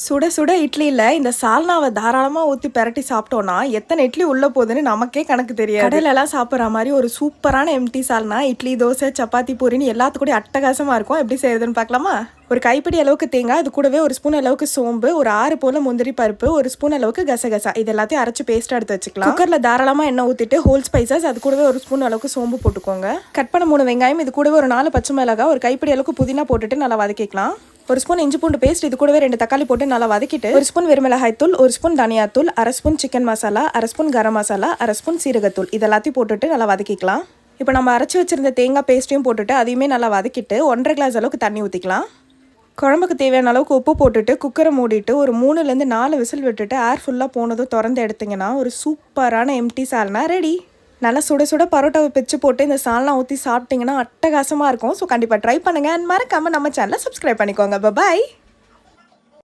சுட சுட இட்லியில் இந்த சால்னாவை தாராளமாக ஊற்றி பெரட்டி சாப்பிட்டோன்னா எத்தனை இட்லி உள்ளே போகுதுன்னு நமக்கே கணக்கு தெரியாது. கடையிலலாம் சாப்பிட்ற மாதிரி ஒரு சூப்பரான எம்டி சால்னா இட்லி, தோசை, சப்பாத்தி, பூரின்னு எல்லாத்துக்கூடயும் அட்டகாசமாக இருக்கும். எப்படி செய்யறதுன்னு பார்க்கலாமா? ஒரு கைப்பிடி அளவுக்கு தேங்காய், அது கூடவே ஒரு ஸ்பூன் அளவுக்கு சோம்பு, ஒரு 6 போல முந்திரி பருப்பு, ஒரு ஸ்பூன் அளவுக்கு கசகசா, இது எல்லாத்தையும் அரைச்சி பேஸ்ட்டாக எடுத்து வச்சுக்கலாம். குக்கரில் தாராளமாக எண்ணெய் ஊற்றிட்டு ஹோல் ஸ்பைசஸ், அது கூடவே ஒரு ஸ்பூன் அளவுக்கு சோம்பு போட்டுக்கோங்க. கட் பண்ண 3 வெங்காயம், இது கூடவே ஒரு 4 பச்சை மிளகாய், ஒரு கைப்பிடி அளவுக்கு புதினா போட்டுட்டு நல்லா வதக்கிக்கலாம். ஒரு ஸ்பூன் இஞ்சி பூண்டு பேஸ்ட், இது கூடவே 2 தக்காளி போட்டு நல்லா வதக்கிட்டு ஒரு ஸ்பூன் வெறுமிளகாய் தூள், ஒரு ஸ்பூன் தனியாத்தூள், அரை ஸ்பூன் சிக்கன் மசாலா, அரை ஸ்பூன் கரம் மசாலா, அரை ஸ்பூன் சீரகத்தூள், இது எல்லாத்தையும் போட்டுட்டு நல்லா வதக்கிக்கலாம். இப்போ நம்ம அரைச்சி வச்சிருந்த தேங்காய் பேஸ்ட்டையும் போட்டுட்டு அதையுமே நல்லா வதக்கிட்டு 1.5 கிளாஸ் அளவுக்கு தண்ணி ஊற்றிக்கலாம். குழம்புக்கு தேவையான அளவுக்கு உப்பு போட்டுட்டு குக்கரை மூடிட்டு ஒரு 3லேருந்து 4 விசில் விட்டுட்டு ஏர் ஃபுல்லாக போனதும் திறந்து எடுத்திங்கன்னா ஒரு சூப்பரான எம்டி சால்னா ரெடி. நல்லா சுட சுட பரோட்டாவை பிச்சு போட்டு இந்த சால்னா ஊற்றி சாப்பிட்டிங்கன்னா அட்டகாசமாக இருக்கும். ஸோ கண்டிப்பாக ட்ரை பண்ணுங்கள். அண்ட் மறக்காமல் நம்ம சேனலை சப்ஸ்கிரைப் பண்ணிக்கோங்க. பாய்.